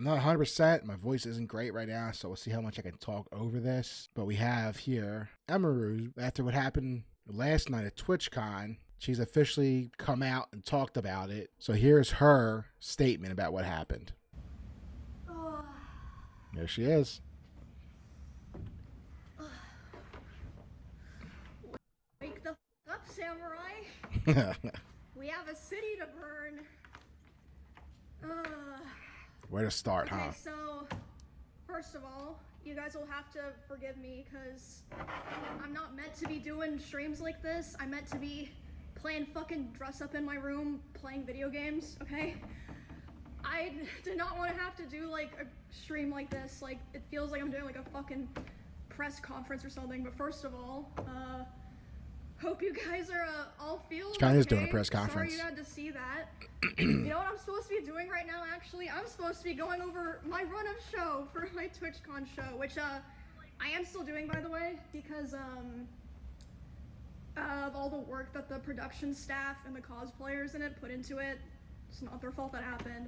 not 100%. My voice isn't great right now, so we'll see how much I can talk over this. But we have here Emiru, after what happened last night at TwitchCon. She's officially come out and talked about it. So here's her statement about what happened. There she is. Wake the f up, samurai. We have a city to burn. Where to start, okay, huh? So, first of all, you guys will have to forgive me because I'm not meant to be doing streams like this. I'm meant to be playing fucking dress up in my room, playing video games, okay? I did not want to have to do like a stream like this. Like, it feels like I'm doing like a fucking press conference or something. But first of all, hope you guys are all feeling okay. Kind of is doing a press conference. Sorry you had to see that. You know what I'm supposed to be doing right now, actually? I'm supposed to be going over my run of show for my TwitchCon show, which I am still doing, by the way, because of all the work that the production staff and the cosplayers in it put into it. It's not their fault that happened.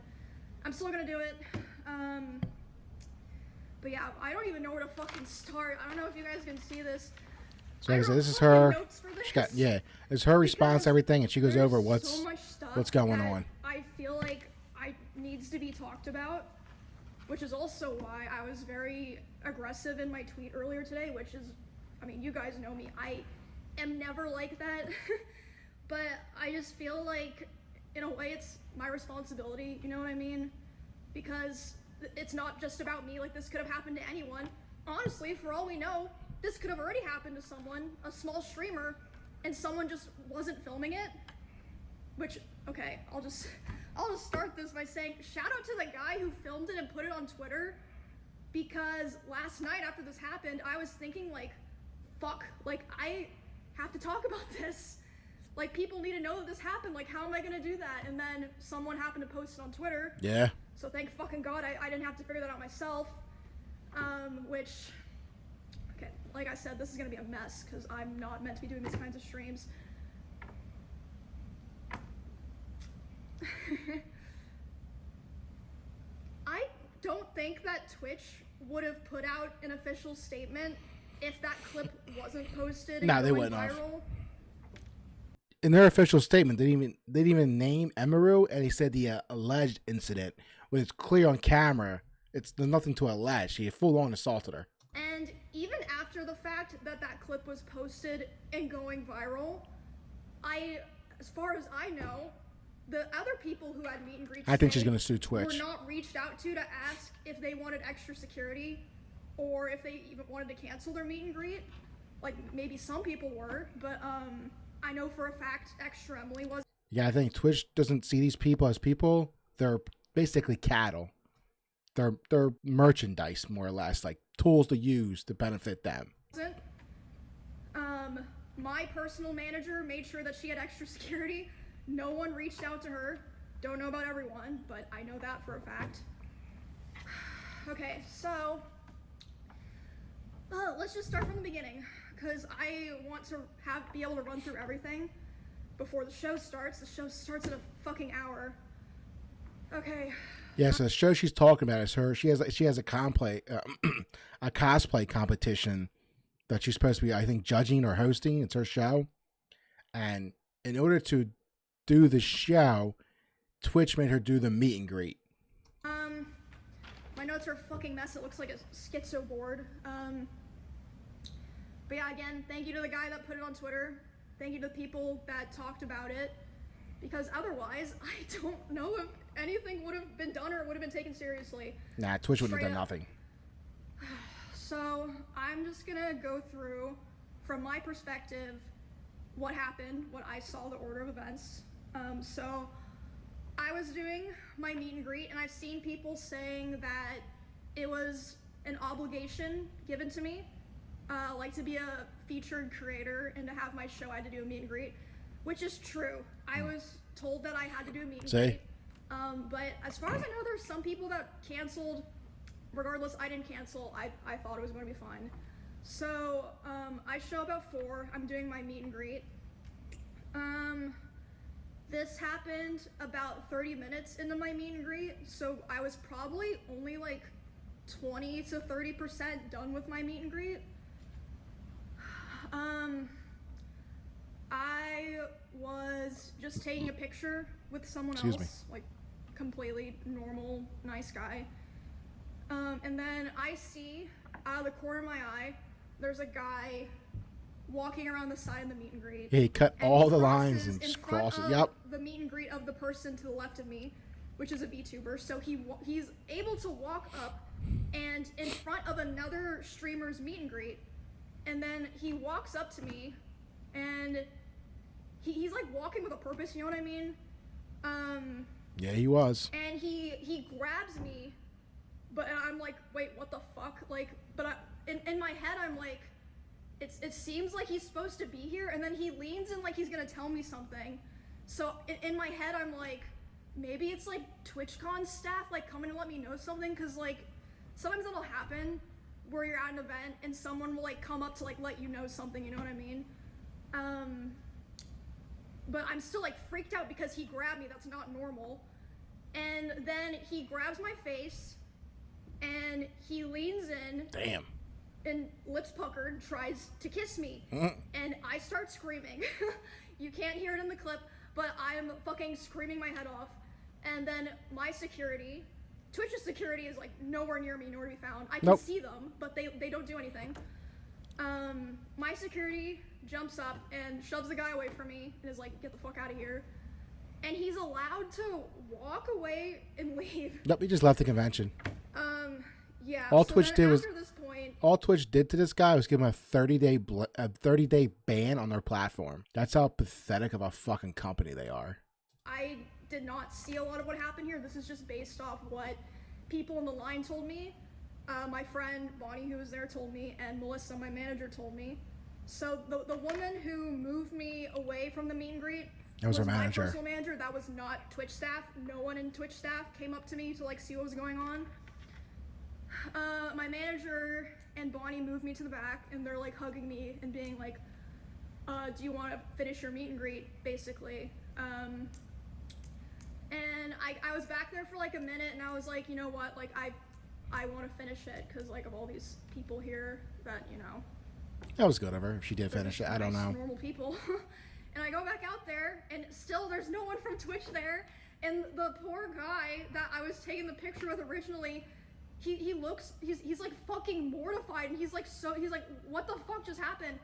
I'm still gonna do it. But yeah, I don't even know where to fucking start. I don't know if you guys can see this. So like I said, this is her. She got, it's her response to everything, and she goes over what's going on. I feel like I needs to be talked about, which is also why I was very aggressive in my tweet earlier today. Which is, I mean, you guys know me. I am never like that, but I just feel like, in a way, it's my responsibility. You know what I mean? Because it's not just about me. Like, this could have happened to anyone. Honestly, for all we know, this could have already happened to someone, a small streamer, and someone just wasn't filming it. Which, okay, I'll just start this by saying, shout out to the guy who filmed it and put it on Twitter, because last night after this happened, I was thinking like, fuck, like I have to talk about this. Like, people need to know that this happened. Like, how am I gonna do that? And then someone happened to post it on Twitter. Yeah. So thank fucking God I didn't have to figure that out myself. Which, okay, like I said, this is gonna be a mess because I'm not meant to be doing these kinds of streams. I don't think that Twitch would have put out an official statement if that clip wasn't posted. No, they wouldn't have. In their official statement, they didn't even name Emiru, and he said the alleged incident, when it's clear on camera, there's nothing to allege. He full-on assaulted her. And even after the fact that that clip was posted and going viral, as far as I know, the other people who had meet and greets, I think she's gonna sue Twitch, were not reached out to ask if they wanted extra security or if they even wanted to cancel their meet and greet. Like, maybe some people were, but I know for a fact Extra Emily was. Yeah, I think Twitch doesn't see these people as people. They're basically cattle. They're merchandise, more or less, like tools to use to benefit them. My personal manager made sure that she had extra security. No one reached out to her. Don't know about everyone, but I know that for a fact. Okay, so let's just start from the beginning, because I want to be able to run through everything before the show starts. The show starts in a fucking hour. Okay. Yeah, so the show she's talking about is her. She has a cosplay competition that she's supposed to be, I think, judging or hosting. It's her show, and in order to do the show, Twitch made her do the meet and greet. My notes are a fucking mess. It looks like a schizo board. But yeah, again, thank you to the guy that put it on Twitter. Thank you to the people that talked about it, because otherwise, I don't know if anything would have been done or would have been taken seriously. Nah, Twitch wouldn't have done nothing. So I'm just gonna go through, from my perspective, what happened, what I saw, the order of events. So I was doing my meet and greet, and I've seen people saying that it was an obligation given to me, like to be a featured creator and to have my show. I had to do a meet and greet, which is true. I was told that I had to do a meet and greet. But as far as I know, there's some people that canceled. Regardless, I didn't cancel. I thought it was going to be fine. So I show up at 4. I'm doing my meet and greet. this happened about 30 minutes into my meet and greet, so I was probably only like 20 to 30% done with my meet and greet. I was just taking a picture with someone else, like completely normal, nice guy. And then I see out of the corner of my eye, there's a guy walking around the side of the meet and greet. Yeah, he cut all the lines and just crossed it. Yep. The meet and greet of the person to the left of me, which is a VTuber. So he's able to walk up and in front of another streamer's meet and greet, and then he walks up to me, and he's like walking with a purpose. You know what I mean? Yeah, he was. And he grabs me, but I'm like, wait, what the fuck? Like, but in my head, I'm like, it seems like he's supposed to be here, and then he leans in like he's gonna tell me something. So in my head, I'm like, maybe it's like TwitchCon staff like coming to let me know something, because like sometimes it'll happen where you're at an event and someone will like come up to like let you know something, you know what I mean? But I'm still like freaked out because he grabbed me. That's not normal. And then he grabs my face and he leans in. Damn. And lips puckered, tries to kiss me. And I start screaming. You can't hear it in the clip, but I'm fucking screaming my head off. And then my security, Twitch's security, is like nowhere near me, nowhere to be found. I can see them, but they don't do anything. My security jumps up and shoves the guy away from me and is like, get the fuck out of here. And he's allowed to walk away and leave. Nope, he just left the convention. Yeah. All so Twitch did was this point, all Twitch did to this guy was give him a 30-day ban on their platform. That's how pathetic of a fucking company they are. I did not see a lot of what happened here. This is just based off what people in the line told me. My friend Bonnie, who was there, told me, and Melissa, my manager, told me. So the woman who moved me away from the meet and greet was her manager. My personal manager. That was not Twitch staff. No one in Twitch staff came up to me to like see what was going on. My manager and Bonnie moved me to the back, and they're like hugging me and being like, do you want to finish your meet and greet, basically. And I was back there for like a minute, and I was like, you know what, like I want to finish it because like of all these people here that, you know. That was good of her if she did finish it. I don't know. Normal people. And I go back out there, and still there's no one from Twitch there. And the poor guy that I was taking the picture with originally, he looks, he's like fucking mortified, and he's like, what the fuck just happened?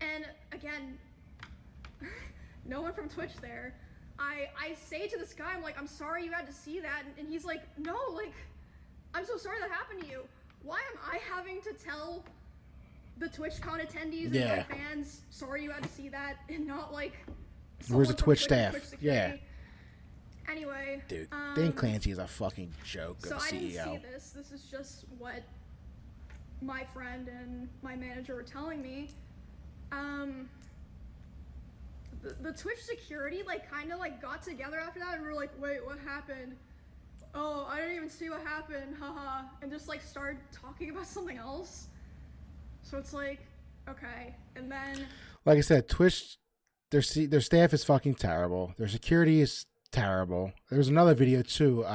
And again, no one from Twitch there. I say to this guy, I'm like, I'm sorry you had to see that. And he's like, no, like, I'm so sorry that happened to you. Why am I having to tell the TwitchCon attendees and my fans, sorry you had to see that, and not like where's the Twitch staff? Twitch yeah. Anyway, dude, Dan Clancy is a fucking joke of a CEO. So I didn't see this. This is just what my friend and my manager were telling me. The Twitch security like kind of like got together after that, and we were like, wait, what happened? Oh, I didn't even see what happened, haha, and just like started talking about something else. So it's like, okay, and then like I said, Twitch, their staff is fucking terrible. Their security is terrible. There was another video too,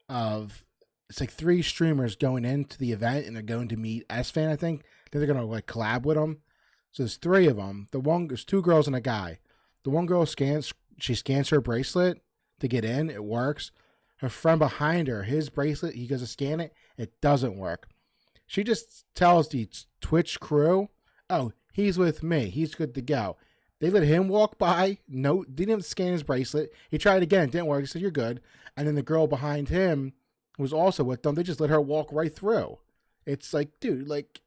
of it's like 3 streamers going into the event, and they're going to meet S-Fan, I think. Then they're gonna like collab with them. So there's 3 of them. There's 2 girls and a guy. The one girl scans her bracelet to get in. It works. Her friend behind her, his bracelet, he goes to scan it. It doesn't work. She just tells the Twitch crew, oh, he's with me. He's good to go. They let him walk by. No, didn't even scan his bracelet. He tried again. It didn't work. He said, you're good. And then the girl behind him was also with them. They just let her walk right through. It's like, dude, like,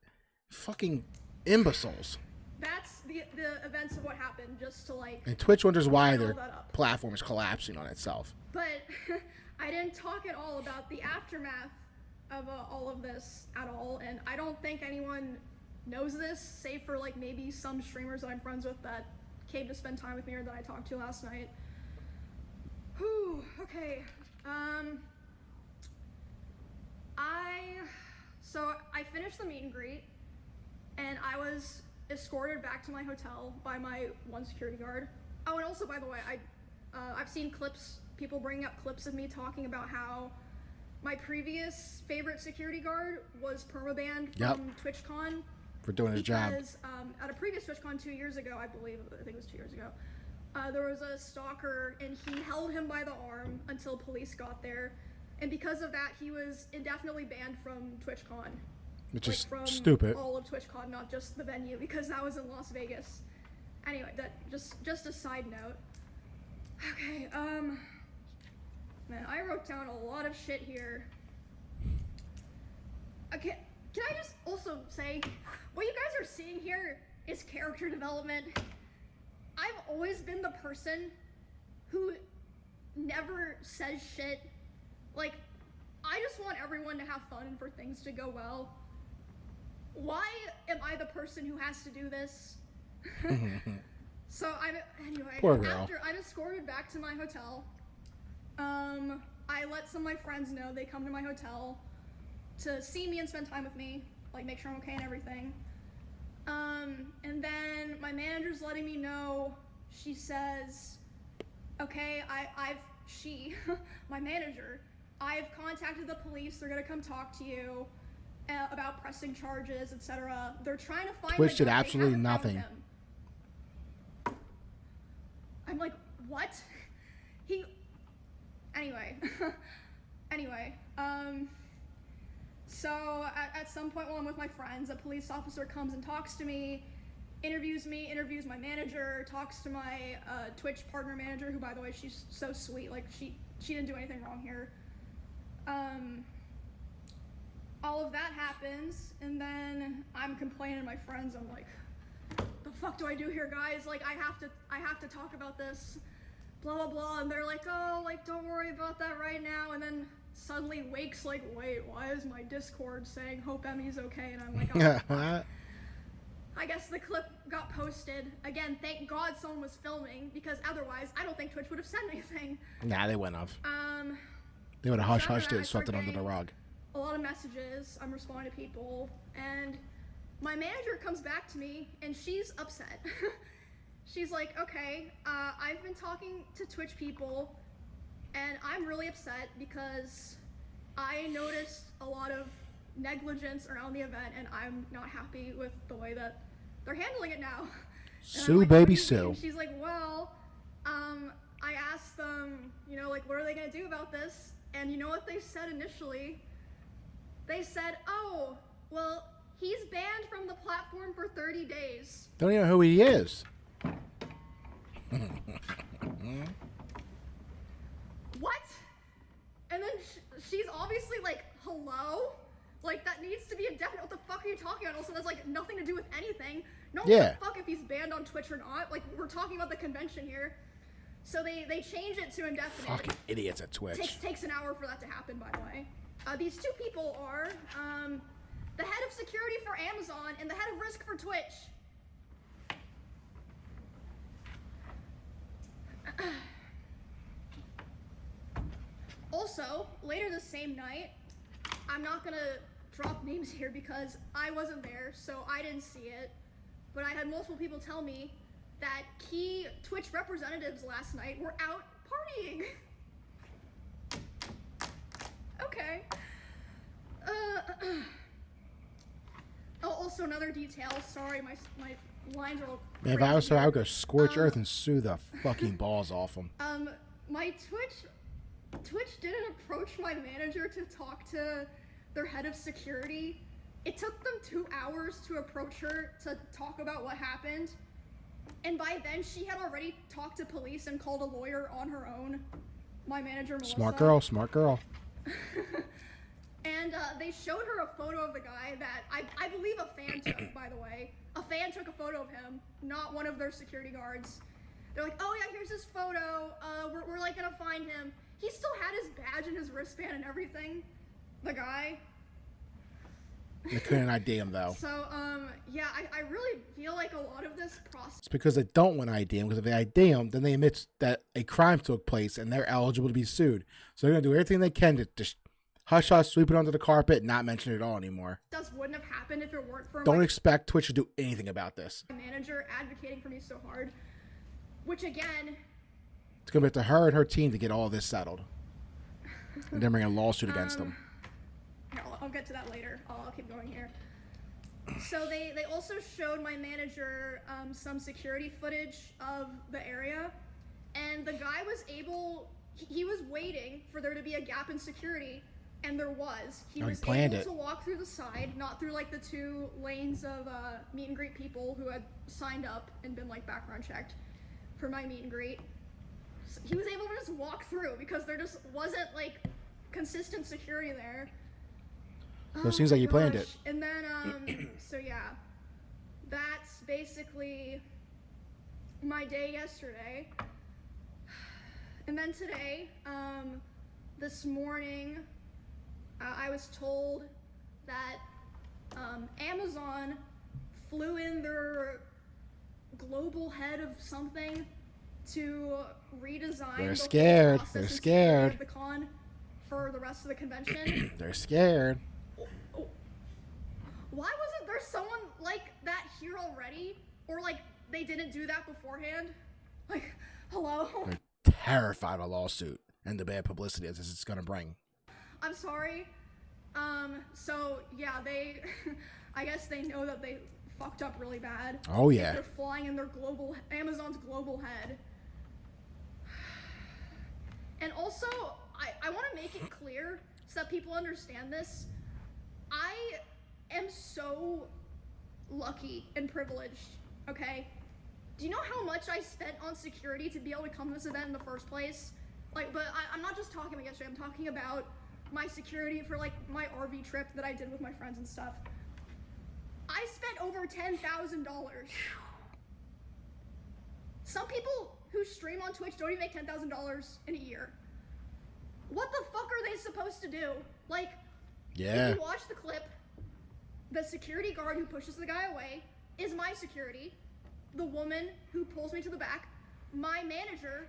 fucking imbeciles. That's the events of what happened, just to like. And Twitch wonders why their platform is collapsing on itself. But I didn't talk at all about the aftermath of all of this at all, and I don't think anyone knows this, save for like maybe some streamers that I'm friends with that came to spend time with me or that I talked to last night. Whew, okay. So I finished the meet and greet, and I was escorted back to my hotel by my one security guard. Oh, and also, by the way, I've seen clips, people bringing up clips of me talking about how my previous favorite security guard was permabanned from TwitchCon. For doing his job. Because at a previous TwitchCon 2 years ago, I think it was 2 years ago, there was a stalker and he held him by the arm until police got there. And because of that, he was indefinitely banned from TwitchCon. Which is from stupid. All of TwitchCon, not just the venue, because that was in Las Vegas. Anyway, that just a side note. Okay, man, I wrote down a lot of shit here. Okay, can I just also say, what you guys are seeing here is character development. I've always been the person who never says shit. Like, I just want everyone to have fun and for things to go well. Why am I the person who has to do this? So anyway, Poor girl. after I'm escorted back to my hotel, I let some of my friends know. They come to my hotel to see me and spend time with me, like make sure I'm okay and everything. And then my manager's letting me know. She says, okay, my manager, I've contacted the police. They're gonna come talk to you about pressing charges, etc. They're trying to find Twitch did the guy. absolutely They haven't found nothing. him. I'm like, what? Anyway, so at some point while I'm with my friends, a police officer comes and talks to me, interviews my manager, talks to my Twitch partner manager, who, by the way, she's so sweet. Like, she didn't do anything wrong here. All of that happens, and then I'm complaining to my friends. I'm like, the fuck do I do here, guys? Like, I have to talk about this, blah blah blah. And they're like, oh, like, don't worry about that right now. And then suddenly Wake's like, wait, why is my Discord saying hope Emmy's okay? And I'm like, oh, I guess the clip got posted. Again, thank God someone was filming, because otherwise I don't think Twitch would have said anything. Nah, they wouldn't have. They would have hush-hushed it and swept it under the rug. A lot of messages, I'm responding to people, and my manager comes back to me, and she's upset. She's like, okay, I've been talking to Twitch people, and I'm really upset because I noticed a lot of negligence around the event, and I'm not happy with the way that they're handling it now. Sue, like, baby, sue. She's like, well, I asked them, you know, like, what are they gonna do about this? And you know what they said initially? They said, oh, well, he's banned from the platform for 30 days. Don't even know who he is. What? And then she's obviously like, hello? Like, that needs to be indefinite. What the fuck are you talking about? Also, that's like nothing to do with anything. No one gives a fuck if he's banned on Twitch or not. Like, we're talking about the convention here. So they change it to indefinite. Fucking idiots at Twitch. Takes an hour for that to happen, by the way. These two people are the head of security for Amazon and the head of risk for Twitch. Also, later the same night, I'm not gonna drop names here because I wasn't there, so I didn't see it, but I had multiple people tell me that key Twitch representatives last night were out partying. Okay. Oh, also another detail. Sorry, my lines are all Man, if I was her, I would go scorch earth and sue the fucking balls off them. My Twitch didn't approach my manager to talk to their head of security. It took them 2 hours to approach her to talk about what happened. And by then, she had already talked to police and called a lawyer on her own. My manager, Melissa. Smart girl, smart girl. And they showed her a photo of the guy that I believe a fan took, by the way. A fan took a photo of him, not one of their security guards. They're like, oh yeah, here's his photo. We're like gonna find him. He still had his badge and his wristband and everything. The guy. They couldn't ID him though. So, yeah, I really feel like a lot of this process. It's because they don't want to ID him, because if they ID him, then they admit that a crime took place and they're eligible to be sued. So they're going to do everything they can to just hush, sweep it under the carpet, not mention it at all anymore. This wouldn't have happened if it weren't for Don't expect Twitch to do anything about this. My manager advocating for me so hard, which again... It's going to be up to her and her team to get all this settled. And then bring a lawsuit against them. I'll get to that later. I'll keep going here. So they also showed my manager some security footage of the area, and the guy was able, he was waiting for there to be a gap in security, and there was. He was able to walk through the side, not through like the 2 lanes of meet and greet people who had signed up and been like background checked for my meet and greet. So he was able to just walk through because there just wasn't like consistent security there. So it seems like you planned it. And then, so yeah, that's basically my day yesterday. And then today, this morning, I was told that Amazon flew in their global head of something to redesign. They're scared. They're scared. The con for the rest of the convention. They're scared. Why wasn't there someone like that here already? Or like they didn't do that beforehand? Like, hello? They're terrified of a lawsuit and the bad publicity that it's going to bring. I'm sorry. So yeah, they, I guess they know that they fucked up really bad. Oh yeah. They're flying in their Amazon's global head. And also, I want to make it clear so that people understand this. I am so lucky and privileged, okay? Do you know how much I spent on security to be able to come to this event in the first place? Like, but I'm not just talking about yesterday, I'm talking about my security for like my RV trip that I did with my friends and stuff. I spent over $10,000. Some people who stream on Twitch don't even make $10,000 in a year. What the fuck are they supposed to do? Like, yeah. If you watch the clip, the security guard who pushes the guy away is my security. The woman who pulls me to the back, my manager.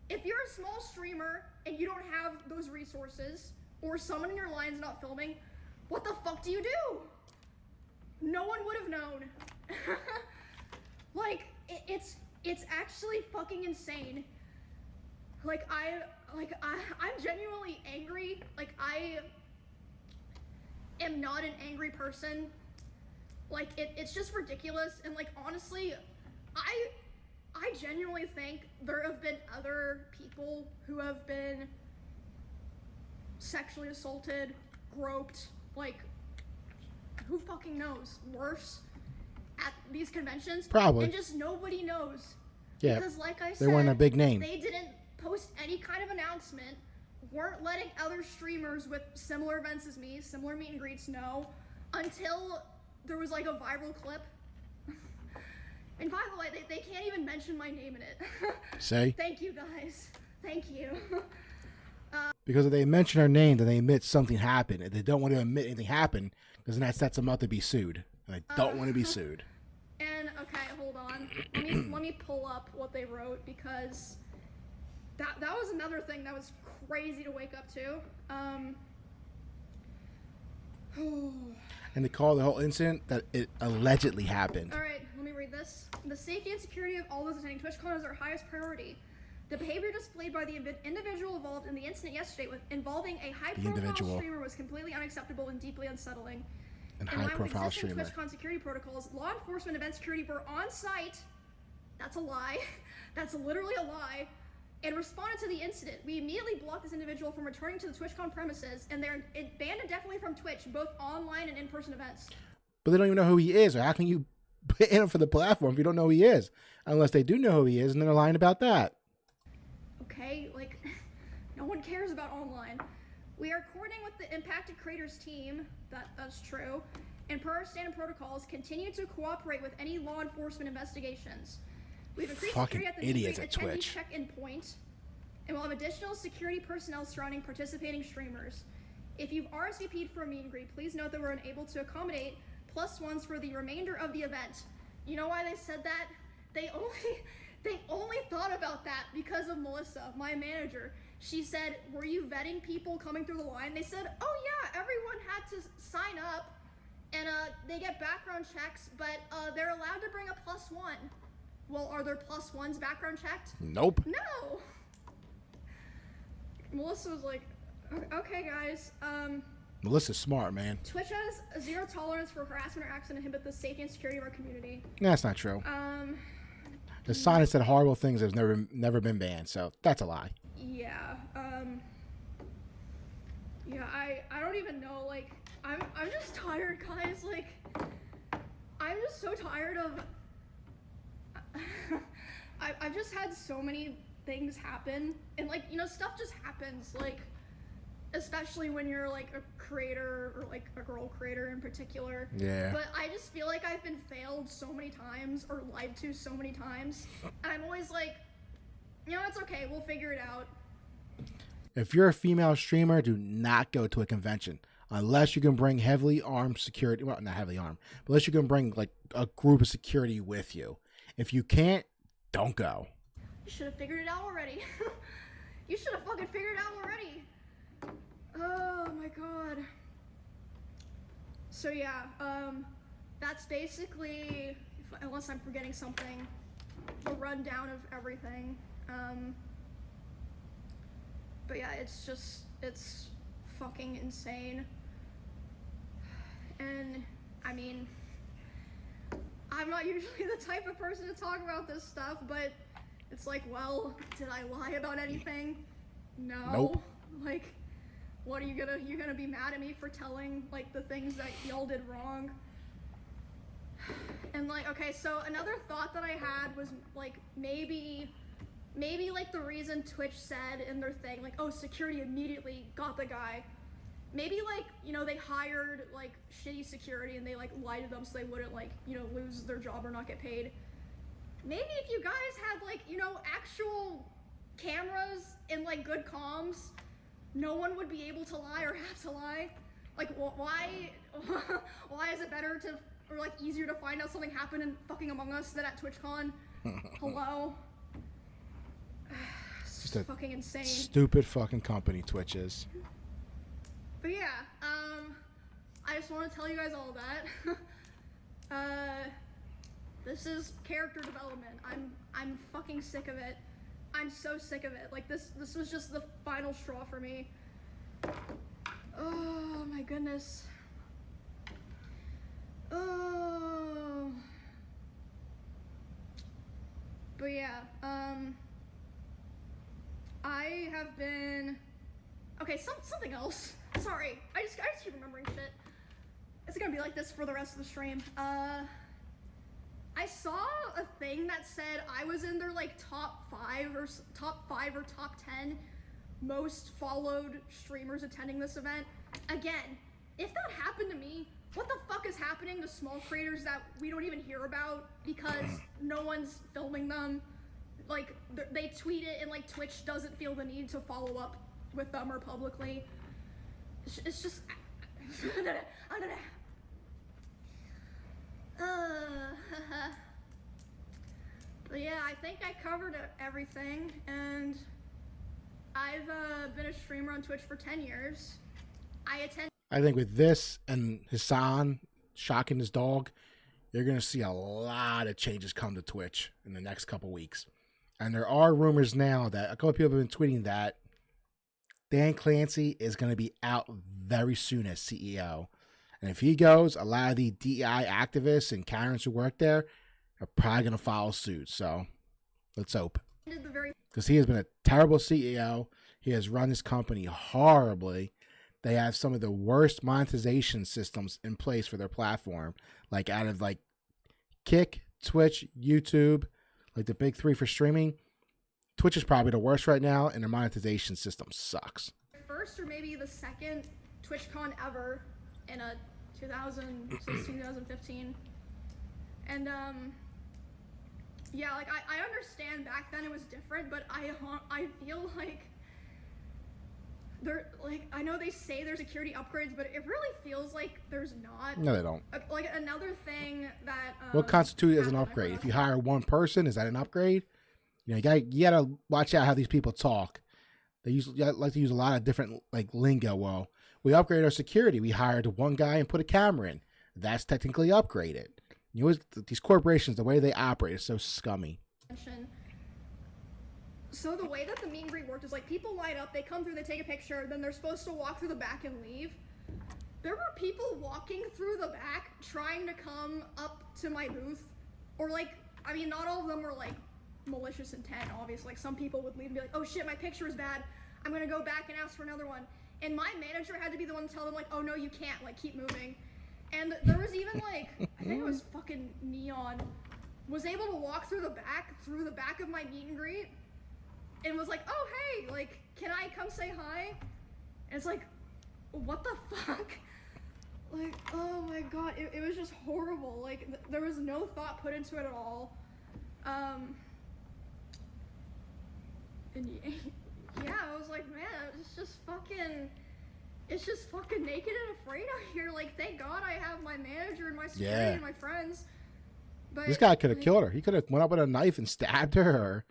If you're a small streamer and you don't have those resources, or someone in your line's not filming, what the fuck do you do? No one would have known. Like, it's actually fucking insane. Like, I'm genuinely angry. Like, I am not an angry person. Like, it's just ridiculous. And like, honestly, I genuinely think there have been other people who have been sexually assaulted, groped, like, who fucking knows, worse, at these conventions. Probably. And just nobody knows. Yeah. Because like I said, they weren't a big name. They didn't post any kind of announcement, weren't letting other streamers with similar events as me, similar meet and greets know, until there was like a viral clip. And by the way, they can't even mention my name in it. Say? Thank you guys. Thank you. Because if they mention her name, then they admit something happened. If they don't want to admit anything happened, because then that sets them up to be sued. And they don't want to be sued. And okay, hold on. Let me pull up what they wrote, because that was another thing that was crazy to wake up to. And they call the whole incident that it allegedly happened. All right, let me read this. The safety and security of all those attending TwitchCon is our highest priority. The behavior displayed by the individual involved in the incident yesterday involving a high-profile streamer was completely unacceptable and deeply unsettling. And high-profile streamer. TwitchCon security protocols, law enforcement event security were on site. That's a lie. That's literally a lie. And responded to the incident. We immediately blocked this individual from returning to the TwitchCon premises, and they're banned indefinitely from Twitch, both online and in-person events. But they don't even know who he is, or how can you ban him for the platform if you don't know who he is? Unless they do know who he is, and they're lying about that. Okay, like, no one cares about online. We are coordinating with the impacted creators team, that's true, and per our standard protocols, continue to cooperate with any law enforcement investigations. We've increased fucking security at the idiots at Twitch. check-in point, and we'll have additional security personnel surrounding participating streamers. If you've RSVP'd for a meet and greet, please note that we're unable to accommodate +1s for the remainder of the event. You know why they said that? They only thought about that because of Melissa, my manager. She said, were you vetting people coming through the line? They said, oh yeah, everyone had to sign up, and they get background checks, but they're allowed to bring a +1. Well, are there +1s background checked? Nope. No. Melissa was like, okay guys, Melissa's smart, man. Twitch has a zero tolerance for harassment or acts that inhibit the safety and security of our community. That's not true. The sign said horrible things that have never been banned, so that's a lie. Yeah, yeah, I don't even know, like, I'm just tired, guys, like, I'm just so tired of, I've just had so many things happen, and, like, you know, stuff just happens, like, especially when you're, like, a creator, or, like, a girl creator in particular. Yeah. But I just feel like I've been failed so many times, or lied to so many times, and I'm always like, you know, it's okay, we'll figure it out. If you're a female streamer, do not go to a convention unless you can bring heavily armed security. Well, not heavily armed, but unless you can bring like a group of security with you. If you can't, don't go. You should have figured it out already. You should have fucking figured it out already. Oh my god. So yeah, that's basically, unless I'm forgetting something, a rundown of everything. But yeah, it's fucking insane. And, I mean, I'm not usually the type of person to talk about this stuff, but it's like, well, did I lie about anything? No. Nope. Like, what are you gonna be mad at me for telling, like, the things that y'all did wrong? And, like, okay, so another thought that I had was, like, maybe like the reason Twitch said in their thing, like, oh, security immediately got the guy. Maybe, like, you know, they hired, like, shitty security and they, like, lied to them so they wouldn't, like, you know, lose their job or not get paid. Maybe if you guys had, like, you know, actual cameras and, like, good comms, no one would be able to lie or have to lie. Like, why is it better to, or, like, easier to find out something happened in fucking Among Us than at TwitchCon? Hello? It's just fucking insane. Stupid fucking company Twitch is. But yeah, I just want to tell you guys all that. This is character development. I'm fucking sick of it. I'm so sick of it. Like, this was just the final straw for me. Oh my goodness. Oh. But yeah, I have been, okay, something else. Sorry, I just keep remembering shit. It's gonna be like this for the rest of the stream. I saw a thing that said I was in their, like, top 5 or top 10 most followed streamers attending this event. Again, if that happened to me, what the fuck is happening to small creators that we don't even hear about because no one's filming them? Like, they tweet it and, like, Twitch doesn't feel the need to follow up with them or publicly. It's just, but yeah, I think I covered everything, and I've been a streamer on Twitch for 10 years. I think with this and Hassan shocking his dog, you're going to see a lot of changes come to Twitch in the next couple weeks. And there are rumors now that a couple of people have been tweeting that Dan Clancy is going to be out very soon as CEO. And if he goes, a lot of the DEI activists and Karens who work there are probably going to follow suit. So let's hope. Because he has been a terrible CEO. He has run his company horribly. They have some of the worst monetization systems in place for their platform. Like, out of, like, Kick, Twitch, YouTube, like the big 3 for streaming, Twitch is probably the worst right now, and their monetization system sucks. First or maybe the second TwitchCon ever in 2016, 2015. And yeah, like, I understand back then it was different, but I feel like I know they say there's security upgrades, but it really feels like there's not. No, they don't. Like, another thing that what constitutes as an upgrade? If you hire one person, is that an upgrade? You know, you gotta watch out how these people talk. They like to use a lot of different, like, lingo. Well, we upgraded our security. We hired one guy and put a camera in. That's technically upgraded. You know, these corporations, the way they operate is so scummy. So the way that the meet and greet worked is like people line up, they come through, they take a picture, then they're supposed to walk through the back and leave. There were people walking through the back trying to come up to my booth, or like, I mean, not all of them were like malicious intent, obviously. Like some people would leave and be like, oh shit, my picture is bad, I'm gonna go back and ask for another one. And my manager had to be the one to tell them like, oh no, you can't, like keep moving. And there was even like, I think it was fucking Neon, was able to walk through the back of my meet and greet, and was like, oh hey, like, can I come say hi? And it's like, what the fuck? Like, oh my god, it was just horrible. Like, there was no thought put into it at all. And yeah, I was like, man, it's just fucking naked and afraid out here. Like, thank God I have my manager and my security and my friends. But this guy could have killed her. He could have went up with a knife and stabbed her, or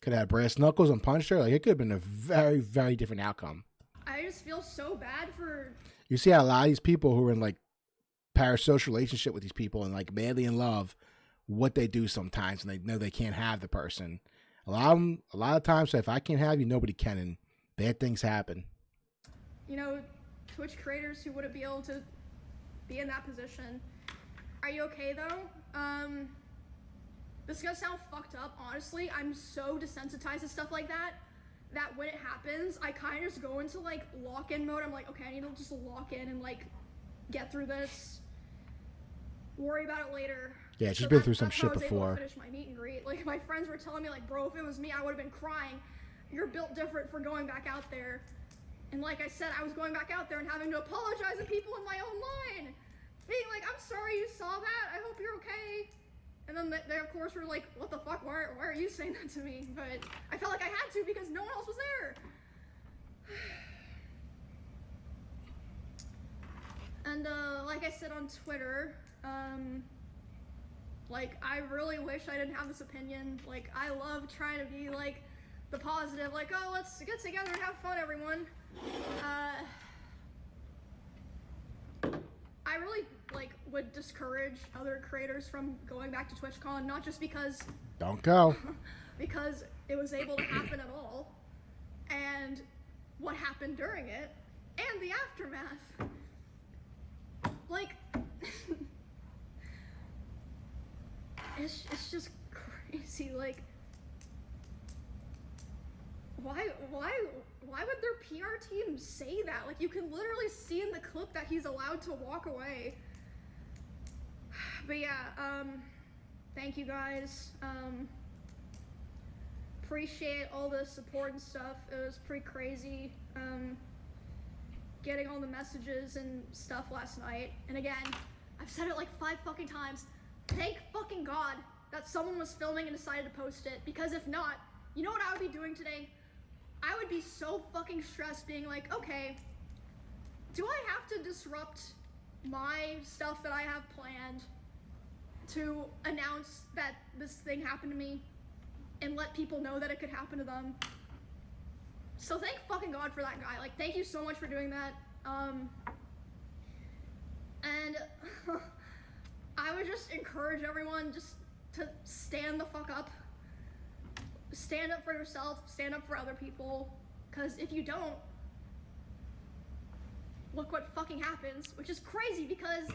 could have had brass knuckles and punched her. Like, it could have been a very, very different outcome. I just feel so bad for... You see how a lot of these people who are in, like, parasocial relationship with these people and, like, madly in love, what they do sometimes, and they know they can't have the person. A lot of times, say, if I can't have you, nobody can, and bad things happen. You know, Twitch creators who wouldn't be able to be in that position. Are you okay, though? This is gonna sound fucked up, honestly. I'm so desensitized to stuff like that when it happens, I kind of just go into, like, lock-in mode. I'm like, okay, I need to just lock in and, like, get through this. Worry about it later. Yeah, she's been through some shit before. I was able to finish my meet and greet. Like, my friends were telling me, like, bro, if it was me, I would have been crying. You're built different for going back out there. And like I said, I was going back out there and having to apologize to people in my own line. Being like, I'm sorry you saw that. I hope you're okay. And then they, of course, were like, what the fuck? Why are you saying that to me? But I felt like I had to because no one else was there. And like I said on Twitter, like, I really wish I didn't have this opinion. Like, I love trying to be, like, the positive. Like, oh, let's get together and have fun, everyone. I really, like, would discourage other creators from going back to TwitchCon, not just because... Don't go. Because it was able to happen at all, and what happened during it, and the aftermath. Like... It's just crazy. Like, why would their PR team say that? Like, you can literally see in the clip that he's allowed to walk away. But yeah, thank you guys. Appreciate all the support and stuff. It was pretty crazy, getting all the messages and stuff last night. And again, I've said it like 5 fucking times. Thank fucking God that someone was filming and decided to post it, because if not, you know what I would be doing today? I would be so fucking stressed, being like, okay, do I have to disrupt my stuff that I have planned to announce that this thing happened to me and let people know that it could happen to them? So thank fucking God for that guy. Like, thank you so much for doing that. And I would just encourage everyone just to stand the fuck up. Stand up for yourself, stand up for other people, because if you don't, look what fucking happens, which is crazy, because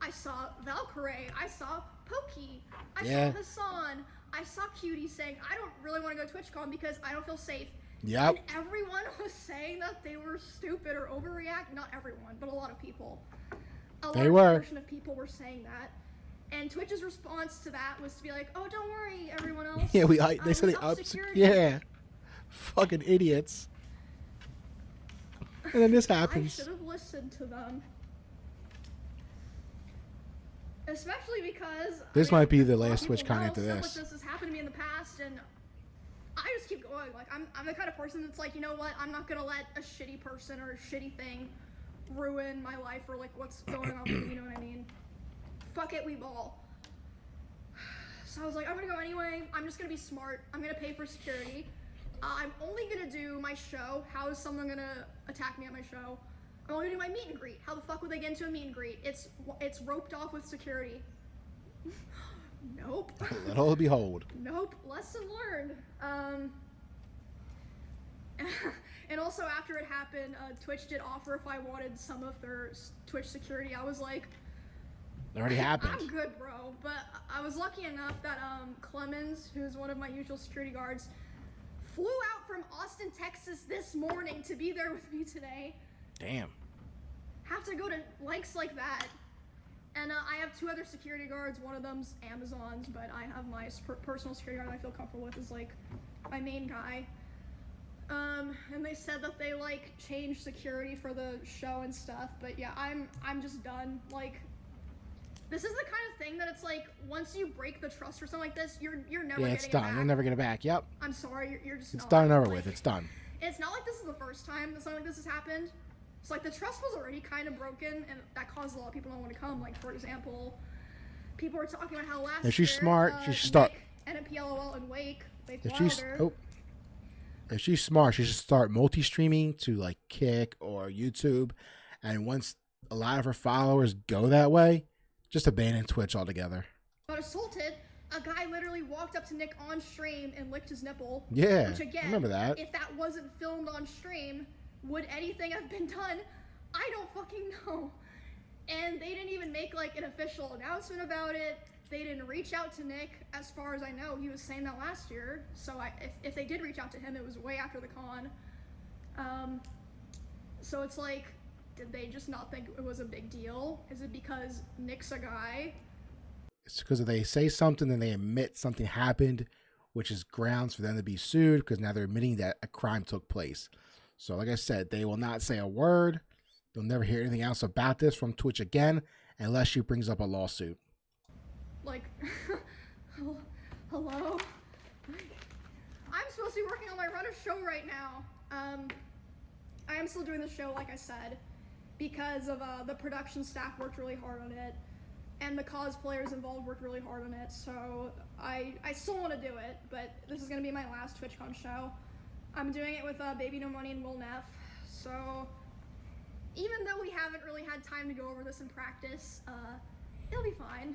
I saw Valkyrie, I saw Pokey, I saw Hassan, I saw Cutie saying, I don't really want to go to TwitchCon because I don't feel safe. Yep. And everyone was saying that they were stupid or overreact. Not everyone, but a lot of people. A large portion of people were saying that. And Twitch's response to that was to be like, "Oh, don't worry, everyone else." Yeah, they said they upped security. Yeah, fucking idiots. And then this happens. I should have listened to them, especially because this might be the last TwitchCon after this. This has happened to me in the past, and I just keep going. Like, I'm the kind of person that's like, you know what? I'm not gonna let a shitty person or a shitty thing ruin my life or like what's going on with me. You know what I mean? Fuck it, we ball. So I was like, I'm gonna go anyway. I'm just gonna be smart. I'm gonna pay for security. I'm only gonna do my show. How is someone gonna attack me at my show? I'm only gonna do my meet and greet. How the fuck would they get into a meet and greet? It's roped off with security. Nope. Little behold. Nope. Lesson learned. And also after it happened, Twitch did offer if I wanted some of their Twitch security. I was like, It already happened. I'm good, bro. But I was lucky enough that Clemens, who's one of my usual security guards, flew out from Austin, Texas this morning to be there with me today. Damn. Have to go to lengths like that. And I have 2 other security guards. One of them's Amazon's, but I have my personal security guard I feel comfortable with is like my main guy. And they said that they like changed security for the show and stuff. But yeah, I'm just done. Like, this is the kind of thing that it's like once you break the trust for something like this, you're never getting it's it done. back. You'll never get it back. Yep. I'm sorry, you're just It's not. done and over Like, with. It's done. It's not like this is the first time that something like this has happened. It's like the trust was already kind of broken, and that caused a lot of people not want to come. Like, for example, people were talking about how last If she's year, smart, she should start. Nick, NMPLOL, and Wake, If she's smart, she should start multi-streaming to like Kick or YouTube, and once a lot of her followers go that way, just abandon Twitch altogether. got assaulted. A guy literally walked up to Nick on stream and licked his nipple. Yeah, which again, I remember that. If that wasn't filmed on stream, would anything have been done? I don't fucking know. And they didn't even make like an official announcement about it. They didn't reach out to Nick, as far as I know. He was saying that last year. So if they did reach out to him, it was way after the con. So it's like, did they just not think it was a big deal? Is it because Nick's a guy? It's because if they say something and they admit something happened, which is grounds for them to be sued, because now they're admitting that a crime took place. So like I said, they will not say a word. You'll never hear anything else about this from Twitch again, unless she brings up a lawsuit. Like, hello? I'm supposed to be working on my runner show right now. I am still doing the show, like I said, because of the production staff worked really hard on it, and the cosplayers involved worked really hard on it, so I still want to do it, but this is going to be my last TwitchCon show. I'm doing it with Baby No Money and Will Neff, so even though we haven't really had time to go over this in practice, it'll be fine.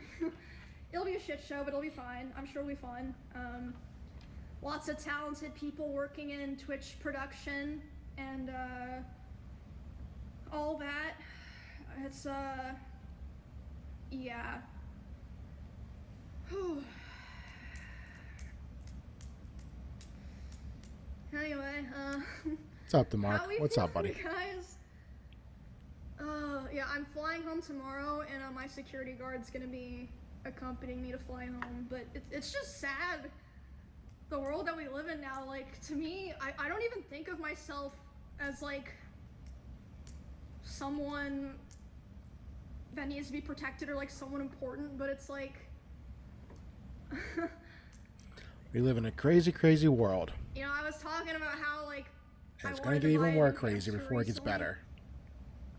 It'll be a shit show, but it'll be fine. I'm sure it'll be fun. Lots of talented people working in Twitch production and all that. It's yeah. Anyway, What's up, DeMarc? What's up, buddy? Guys? Yeah, I'm flying home tomorrow, and my security guard's gonna be accompanying me to fly home. But it's just sad, the world that we live in now. Like, to me, I don't even think of myself as like someone that needs to be protected or like someone important, but it's like We live in a crazy, crazy world. You know, I was talking about how like And it's going to get even more crazy before it gets better.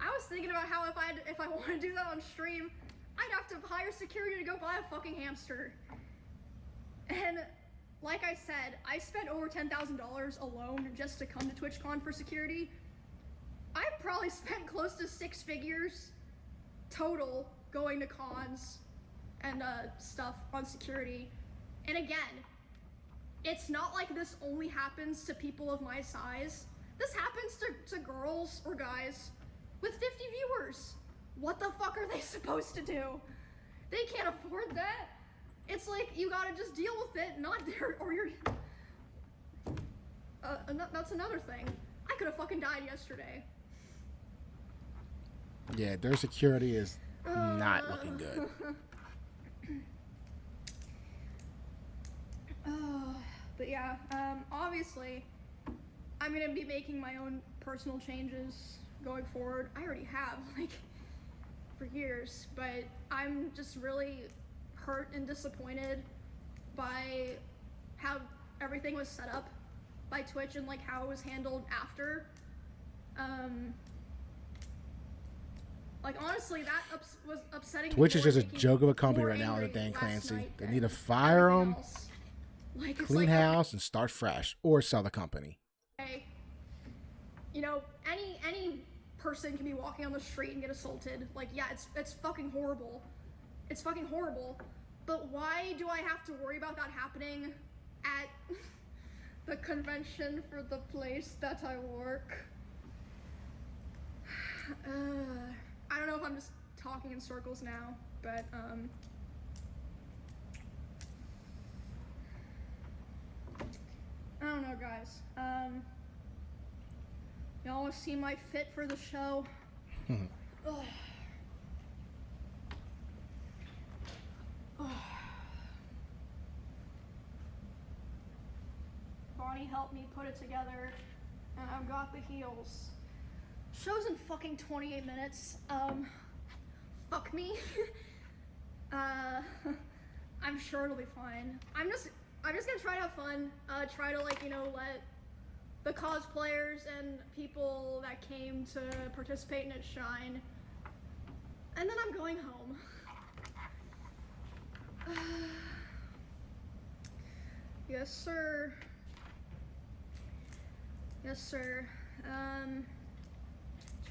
I was thinking about how if I want to do that on stream, I'd have to hire security to go buy a fucking hamster. And like I said, I spent over $10,000 alone just to come to TwitchCon for security. I've probably spent close to 6 figures total going to cons and stuff on security. And again, it's not like this only happens to people of my size. This happens to girls or guys with 50 viewers. What the fuck are they supposed to do? They can't afford that. It's like, you gotta just deal with it, not there, or you're... that's another thing. I could've fucking died yesterday. Yeah, their security is not looking good. But yeah, obviously, I'm gonna be making my own personal changes going forward. I already have, like, for years, but I'm just really hurt and disappointed by how everything was set up by Twitch and like how it was handled after. Like, honestly, that was upsetting. Twitch is just a joke of a company right now under Dan Clancy. They need to fire him, like, clean house, and start fresh, or sell the company. Okay. You know, any person can be walking on the street and get assaulted. Like, yeah, it's fucking horrible. It's fucking horrible. But why do I have to worry about that happening at the convention for the place that I work? I don't know if I'm just talking in circles now, but I don't know, guys. Y'all want to see my fit for the show? Ugh. Bonnie helped me put it together, and I've got the heels. Show's in fucking 28 minutes. Fuck me. I'm sure it'll be fine. I'm just gonna try to have fun. Try to, like, you know, let the cosplayers and people that came to participate in it shine. And then I'm going home. Yes, sir. Yes, sir. Trying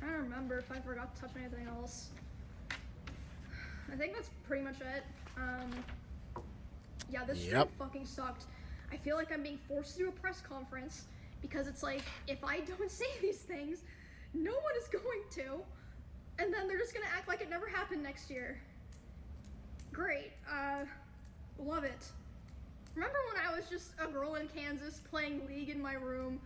to remember if I forgot to touch anything else. I think that's pretty much it. Yeah, this stream fucking sucked. I feel like I'm being forced to do a press conference because it's like, if I don't say these things, no one is going to. And then they're just gonna act like it never happened next year. Great. Love it. Remember when I was just a girl in Kansas playing League in my room,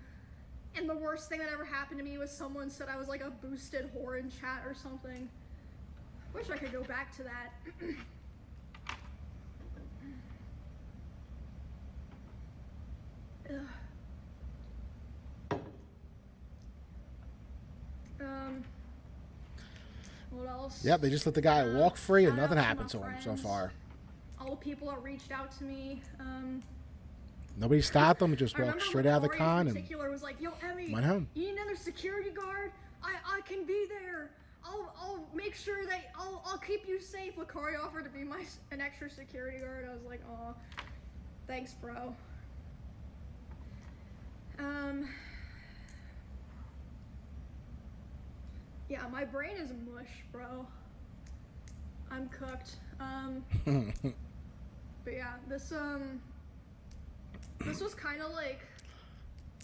and the worst thing that ever happened to me was someone said I was like a boosted whore in chat or something? Wish I could go back to that. What else? Yep, they just let the guy walk free and nothing happened to him so far. All the people that reached out to me. Nobody stopped him, just walked straight out of the con and was like, "Yo, Emmy, went home. You need another security guard? I can be there. I'll make sure that I'll keep you safe." Lakari offered to be an extra security guard. I was like, "Aw, thanks, bro." Yeah, my brain is mush, bro. I'm cooked. But yeah, this was kind of like,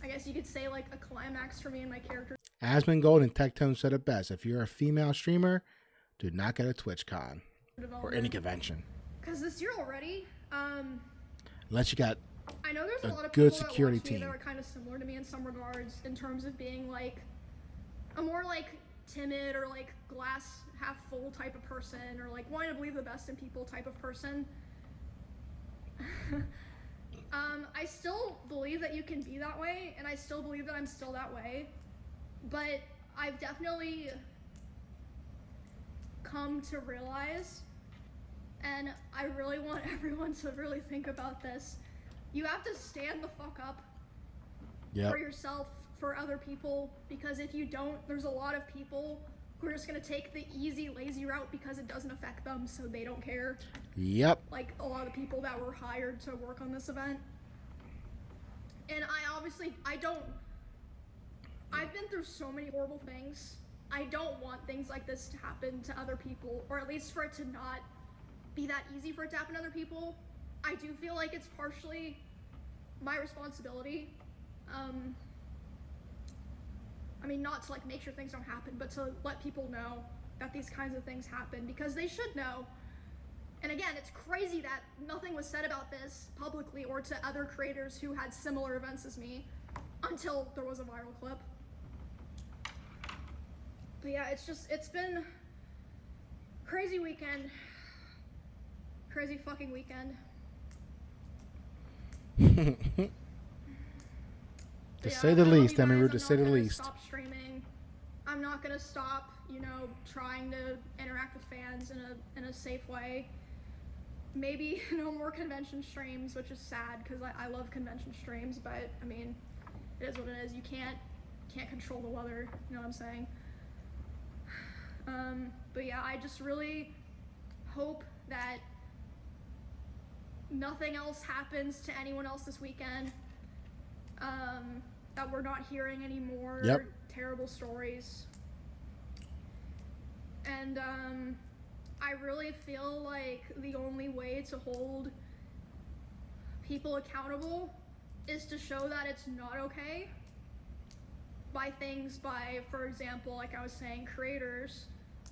I guess you could say, like a climax for me and my character. Asmongold and Tectone said it best. If you're a female streamer, do not get a TwitchCon or any convention. Because this year already, unless you got I know there's a lot of good people security that watch me team that are kind of similar to me in some regards, in terms of being like a more like timid or like glass half full type of person, or like wanting to believe the best in people type of person. I still believe that you can be that way, and I still believe that I'm still that way, but I've definitely come to realize, and I really want everyone to really think about this, you have to stand the fuck up for yourself, for other people, because if you don't, there's a lot of people who are just gonna take the easy, lazy route because it doesn't affect them, so they don't care. Yep. Like a lot of the people that were hired to work on this event. And I've been through so many horrible things. I don't want things like this to happen to other people, or at least for it to not be that easy for it to happen to other people. I do feel like it's partially my responsibility. I mean, not to like make sure things don't happen, but to let people know that these kinds of things happen, because they should know. And again, it's crazy that nothing was said about this publicly or to other creators who had similar events as me until there was a viral clip. But yeah, it's been crazy weekend. Crazy fucking weekend. To say the least, Emiru, to say the least. Stop streaming. I'm not gonna stop, you know, trying to interact with fans in a safe way. Maybe no more convention streams, which is sad because I love convention streams, but I mean, it is what it is. You can't control the weather, you know what I'm saying? But yeah, I just really hope that nothing else happens to anyone else this weekend. That we're not hearing any more terrible stories. And I really feel like the only way to hold people accountable is to show that it's not okay by, for example, like I was saying, creators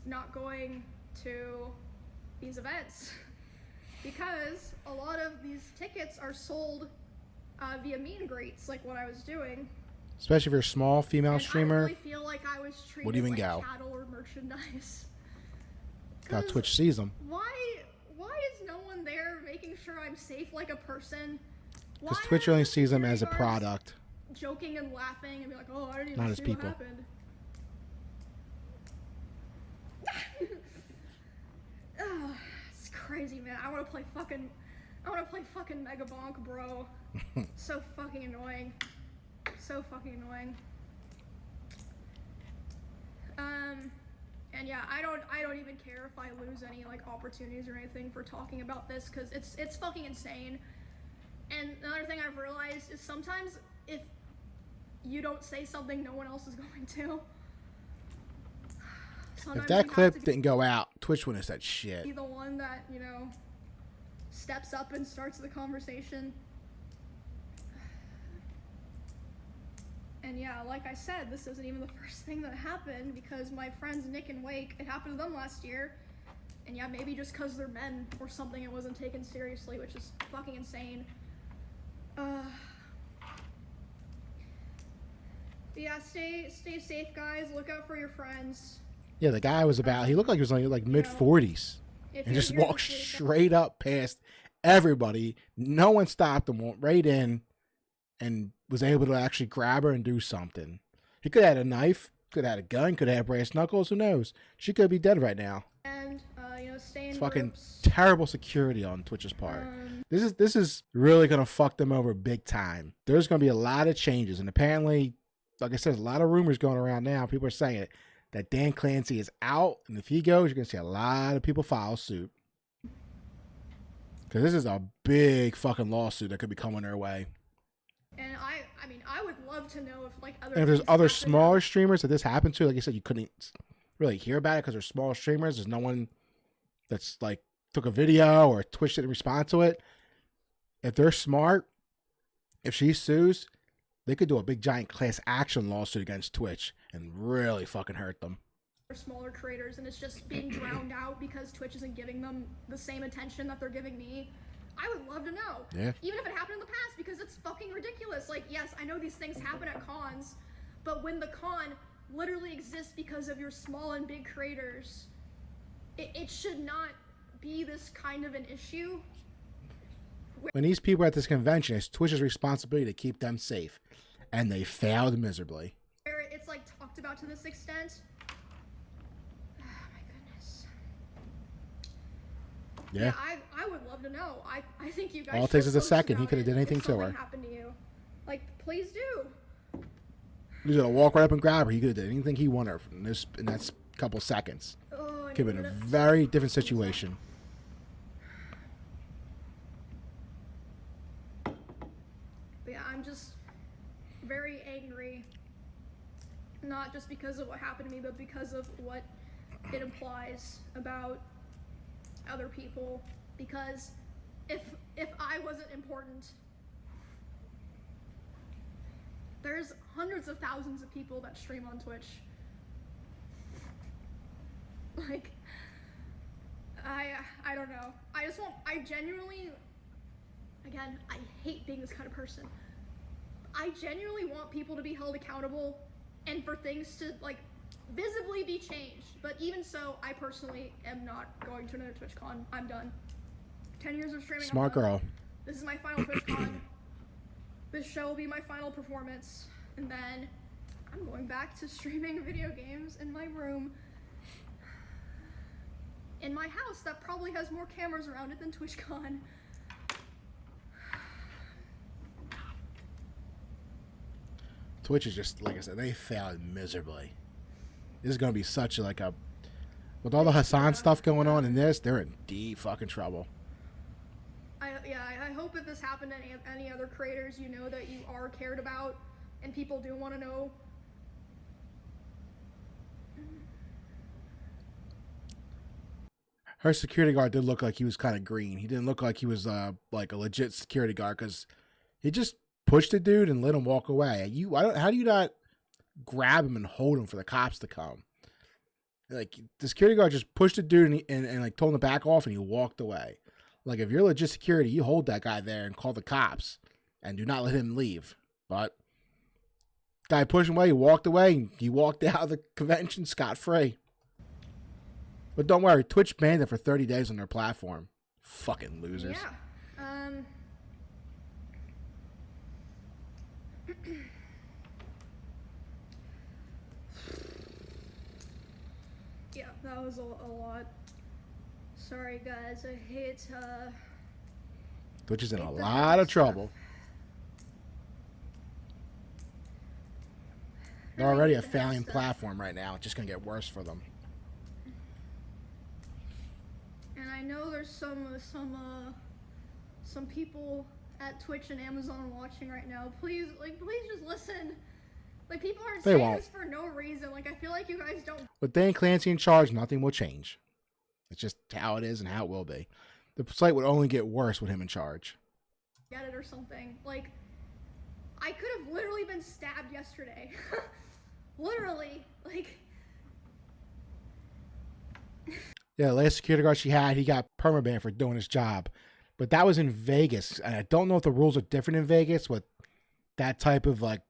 not going to these events. Because a lot of these tickets are sold via meet and greets, like what I was doing. Especially if you're a small female streamer. I really feel like I was treated would even like go. cattle or merchandise. How Twitch sees them. Why is no one there making sure I'm safe like a person? Because Twitch only sees them as a product. Joking and laughing and be like, oh, I didn't Not even as see people. what happened. It's crazy, man. I want to play fucking Mega Bonk, bro. So fucking annoying. So fucking annoying. And yeah, I don't even care if I lose any like opportunities or anything for talking about this, because it's fucking insane. And another thing I've realized is sometimes if you don't say something, no one else is going to. Sometimes if that clip didn't go out, Twitch wouldn't have said shit. Be the one that, you know, steps up and starts the conversation. And yeah, like I said, this isn't even the first thing that happened, because my friends Nick and Wake, it happened to them last year. And yeah, maybe just because they're men or something, it wasn't taken seriously, which is fucking insane. Yeah, stay safe, guys. Look out for your friends. Yeah, the guy was about, he looked like he was only like mid-40s. And just walked straight up past everybody. No one stopped him, went right in, and was able to actually grab her and do something. He could have had a knife, could have had a gun, could have had brass knuckles, who knows? She could be dead right now. And, you know, stay in It's fucking groups. terrible security on Twitch's part. This is really going to fuck them over big time. There's going to be a lot of changes. And apparently, like I said, there's a lot of rumors going around now. People are saying it, that Dan Clancy is out. And if he goes, you're going to see a lot of people follow suit. Because this is a big fucking lawsuit that could be coming their way. And I mean, I would love to know if like other. And if there's other smaller streamers that this happened to, like you said, you couldn't really hear about it because they're small streamers. There's no one that's like took a video or Twitch didn't respond to it. If they're smart, if she sues, they could do a big giant class action lawsuit against Twitch and really fucking hurt them. Smaller creators, and it's just being drowned out because Twitch isn't giving them the same attention that they're giving me. I would love to know. Yeah. Even if it happened in the past, because it's fucking ridiculous. Like, yes, I know these things happen at cons, but when the con literally exists because of your small and big creators, it should not be this kind of an issue. When these people are at this convention, it's Twitch's responsibility to keep them safe, and they failed miserably. Where it's like talked about to this extent. Oh my goodness. Yeah. I would love to know. I think you guys. All it takes is a second. He could have done anything to her. Happened to you, like, please do. He's gonna walk right up and grab her. He could have done anything he wanted in that couple seconds. Oh, Could have been a very different situation. Yeah, I'm just very angry. Not just because of what happened to me, but because of what it implies about other people. Because if I wasn't important, there's hundreds of thousands of people that stream on Twitch. Like, I don't know. I genuinely, again, I hate being this kind of person. I genuinely want people to be held accountable and for things to, like, visibly be changed. But even so, I personally am not going to another TwitchCon. I'm done. 10 years of streaming. Smart girl. This is my final TwitchCon. This show will be my final performance. And then I'm going back to streaming video games in my room. In my house that probably has more cameras around it than TwitchCon. Twitch is just, like I said, they failed miserably. This is going to be such like a, with all the Hassan stuff going on in this, they're in deep fucking trouble. I hope if this happened to any other creators, you know that you are cared about and people do want to know. her security guard did look like he was kind of green. He didn't look like he was like a legit security guard because he just pushed the dude and let him walk away. How do you not grab him and hold him for the cops to come? Like, the security guard just pushed the dude and like told him to back off, and he walked away. Like, if you're legit security, you hold that guy there and call the cops and do not let him leave. But guy pushed him away, he walked away, and he walked out of the convention scot-free. But don't worry, Twitch banned it for 30 days on their platform. Fucking losers. Yeah. Yeah, that was a lot. Sorry, guys. I hate. Twitch is in a lot of trouble. They're already a failing platform right now. It's just gonna get worse for them. And I know there's some people at Twitch and Amazon watching right now. Please just listen. Like, people aren't saying this for no reason. Like, I feel like you guys don't. With Dan Clancy in charge, nothing will change. It's just how it is and how it will be. The site would only get worse with him in charge. Get it or something. Like, I could have literally been stabbed yesterday. Literally, like. Yeah, the last security guard she had, he got permabanned for doing his job. But that was in Vegas. And I don't know if the rules are different in Vegas with that type of, like,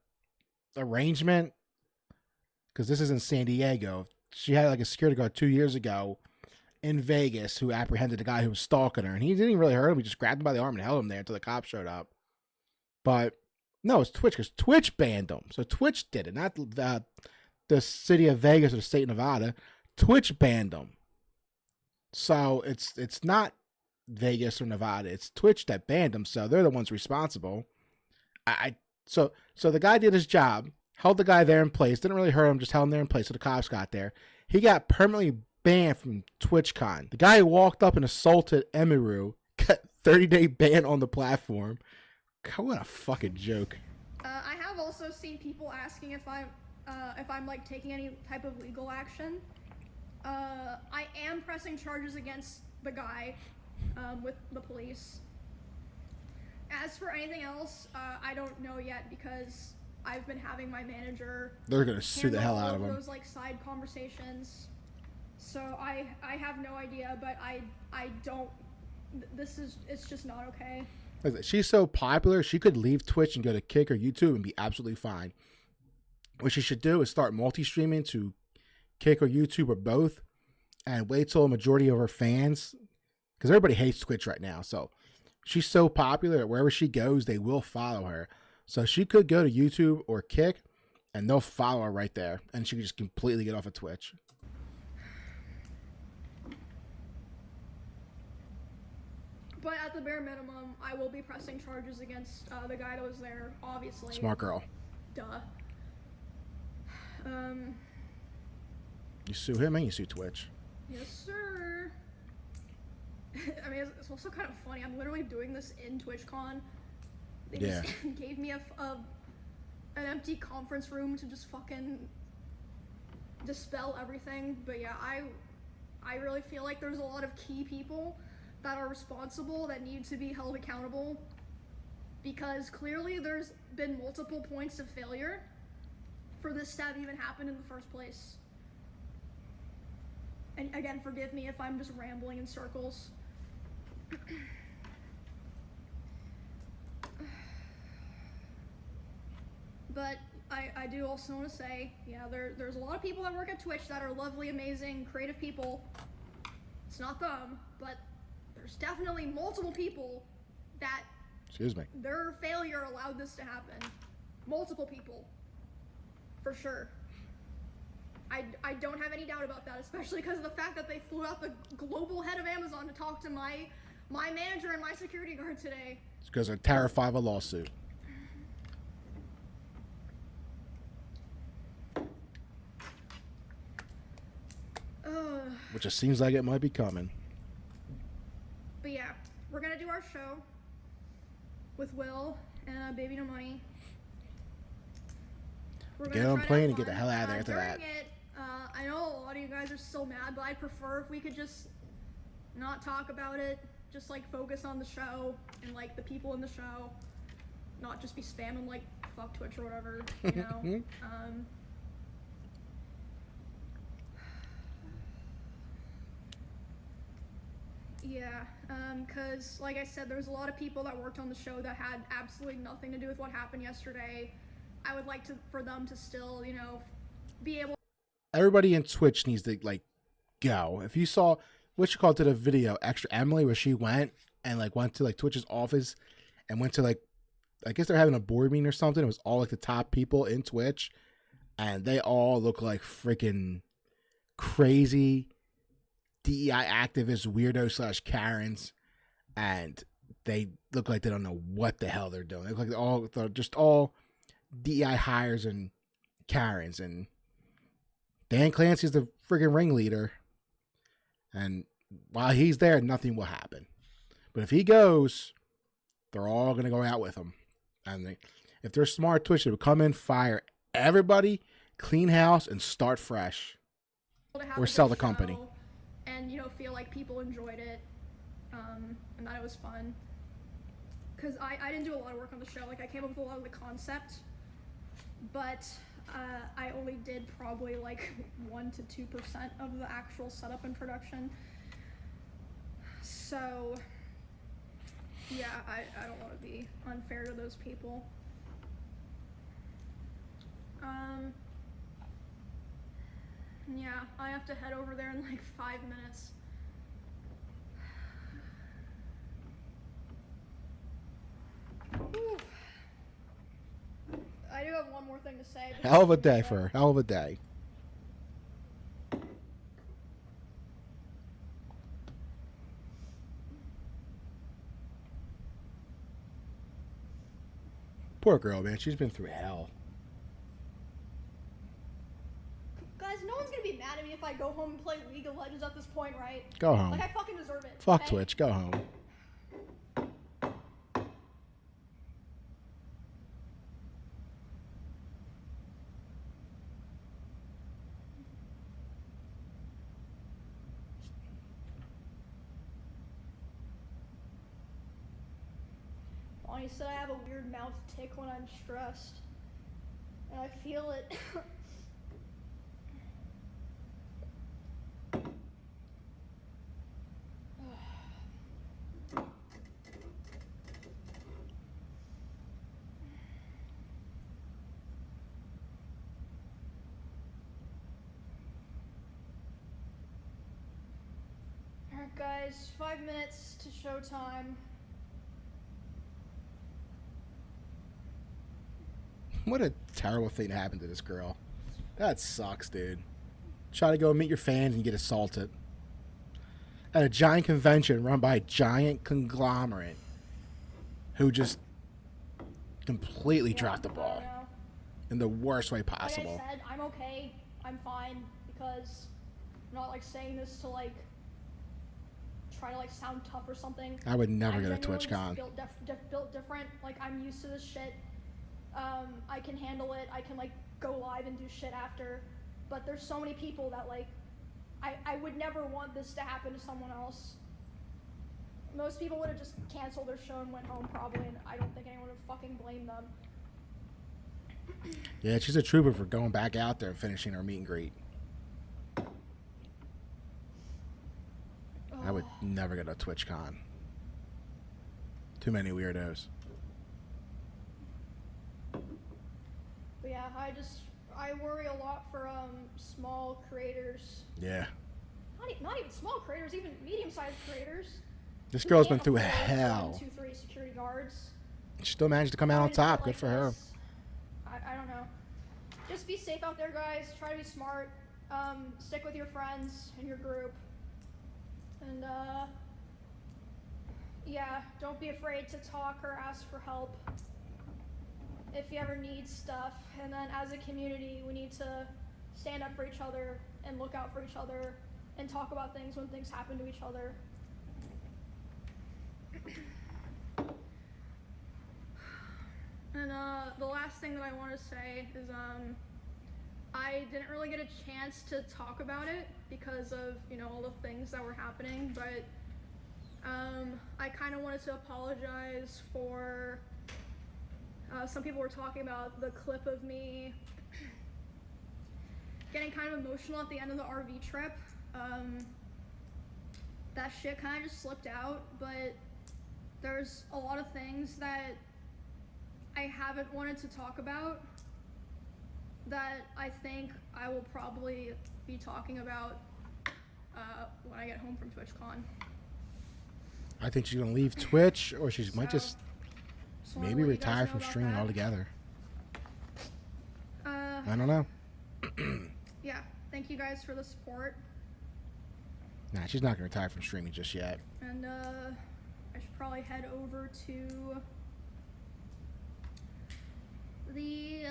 arrangement. Because this is in San Diego. She had, like, a security guard 2 years ago in Vegas who apprehended the guy who was stalking her. And he didn't even really hurt him. He just grabbed him by the arm and held him there until the cops showed up. But no, it's Twitch, because Twitch banned him. So Twitch did it, not the city of Vegas or the state of Nevada. Twitch banned him. So it's not Vegas or Nevada. It's Twitch that banned him. So they're the ones responsible. So the guy did his job, held the guy there in place, didn't really hurt him, just held him there in place. So the cops got there. He got permanently banned from TwitchCon. The guy who walked up and assaulted Emiru got 30-day ban on the platform. God, what a fucking joke. I have also seen people asking if I'm like taking any type of legal action. I am pressing charges against the guy with the police. As for anything else, I don't know yet because I've been having my manager. They're gonna sue the hell out of him. Those like side conversations. So I have no idea, but I don't. It's just not okay. She's so popular, she could leave Twitch and go to Kick or YouTube and be absolutely fine. What she should do is start multi-streaming to Kick or YouTube or both, and wait till a majority of her fans, because everybody hates Twitch right now. So she's so popular that wherever she goes, they will follow her. So she could go to YouTube or Kick, and they'll follow her right there, and she could just completely get off of Twitch. But at the bare minimum, I will be pressing charges against the guy that was there, obviously. Smart girl. Duh. You sue him and you sue Twitch. Yes, sir. I mean, it's also kind of funny. I'm literally doing this in TwitchCon. They just gave me an empty conference room to just fucking dispel everything. But yeah, I really feel like there's a lot of key people that are responsible that need to be held accountable, because clearly there's been multiple points of failure for this to have even happened in the first place. And again, forgive me if I'm just rambling in circles. But I do also want to say, yeah, there's a lot of people that work at Twitch that are lovely, amazing, creative people. It's not them, but there's definitely multiple people that their failure allowed this to happen. Multiple people. For sure. I don't have any doubt about that, especially because of the fact that they flew out the global head of Amazon to talk to my manager and my security guard today. It's because they're terrified of a lawsuit. Which just seems like it might be coming. But yeah, we're gonna do our show with Will and Baby No Money. Get on a plane and get the hell out of there after that. I know a lot of you guys are so mad, but I'd prefer if we could just not talk about it, just like focus on the show and like the people in the show, not just be spamming like fuck Twitch or whatever, you know. Yeah, because like I said, there was a lot of people that worked on the show that had absolutely nothing to do with what happened yesterday. I would like for them to still, you know, be able. Everybody in Twitch needs to like go. If you saw did a video, Extra Emily, where she went and like went to like Twitch's office and went to like, I guess they're having a board meeting or something. It was all like the top people in Twitch, and they all look like freaking crazy DEI activists, weirdos / Karens, and they look like they don't know what the hell they're doing. They look like they're just all DEI hires and Karens, and Dan Clancy's the freaking ringleader. And while he's there, nothing will happen. But if he goes, they're all going to go out with him. And if they're smart, Twitch, they would come in, fire everybody, clean house, and start fresh. Or sell the company. And, you know, feel like people enjoyed it, and that it was fun. Because I didn't do a lot of work on the show. Like, I came up with a lot of the concept, but I only did probably like 1 to 2% of the actual setup and production. So, yeah, I don't want to be unfair to those people. Yeah, I have to head over there in like 5 minutes. Whew. I do have one more thing to say. Hell of a day for her. Hell of a day. Poor girl, man. She's been through hell. Guys, no one's gonna be mad at me if I go home and play League of Legends at this point, right? Go home. Like, I fucking deserve it. Fuck okay? Twitch. Go home. Bonnie said I have a weird mouth tick when I'm stressed. And I feel it. Alright guys, 5 minutes to showtime. What a terrible thing to happen to this girl. That sucks, dude. Try to go meet your fans and get assaulted. At a giant convention run by a giant conglomerate who just completely dropped the ball in the worst way possible. Like I said, I'm okay. I'm fine because I'm not like saying this to like try to like sound tough or something. I would never go to TwitchCon. Built different. Like, I'm used to this shit. I can handle it. I can like go live and do shit after. But there's so many people that like I would never want this to happen to someone else. Most people would have just canceled their show and went home probably, and I don't think anyone would fucking blame them. Yeah, she's a trooper for going back out there and finishing her meet and greet. I would never go to TwitchCon. Too many weirdos. But yeah, I worry a lot for small creators. Yeah. Not even small creators, even medium-sized creators. This girl's been through hell. 2, 3 security guards. She still managed to come out on top. Good for her. I don't know. Just be safe out there, guys. Try to be smart. Stick with your friends and your group. And yeah, don't be afraid to talk or ask for help if you ever need stuff. And then as a community, we need to stand up for each other and look out for each other and talk about things when things happen to each other. And the last thing that I want to say is I didn't really get a chance to talk about it because of, you know, all the things that were happening, but I kind of wanted to apologize for, some people were talking about the clip of me getting kind of emotional at the end of the RV trip. That shit kind of just slipped out, but there's a lot of things that I haven't wanted to talk about that I think I will probably be talking about when I get home from TwitchCon. I think she's gonna leave Twitch, or she might just maybe retire from streaming altogether. I don't know. Yeah, thank you guys for the support. Nah, she's not gonna retire from streaming just yet. And I should probably head over to the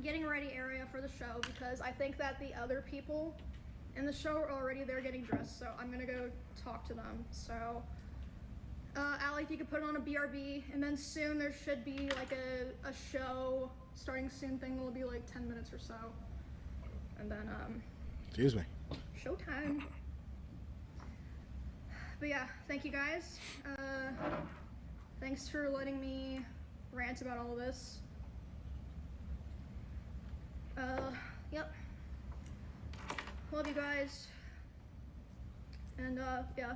getting ready area for the show, because I think that the other people in the show are already there getting dressed, so I'm gonna go talk to them. So Allie, if you could put on a BRB, and then soon there should be like a show starting soon thing. Will be like 10 minutes or so, and then Excuse me. showtime. But yeah, thank you guys. Thanks for letting me rant about all this. Yep. Love you guys. And yeah,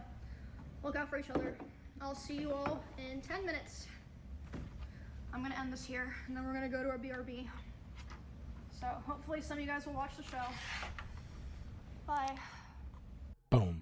look out for each other. I'll see you all in 10 minutes. I'm gonna end this here, and then we're gonna go to our BRB. So hopefully some of you guys will watch the show. Bye. Boom.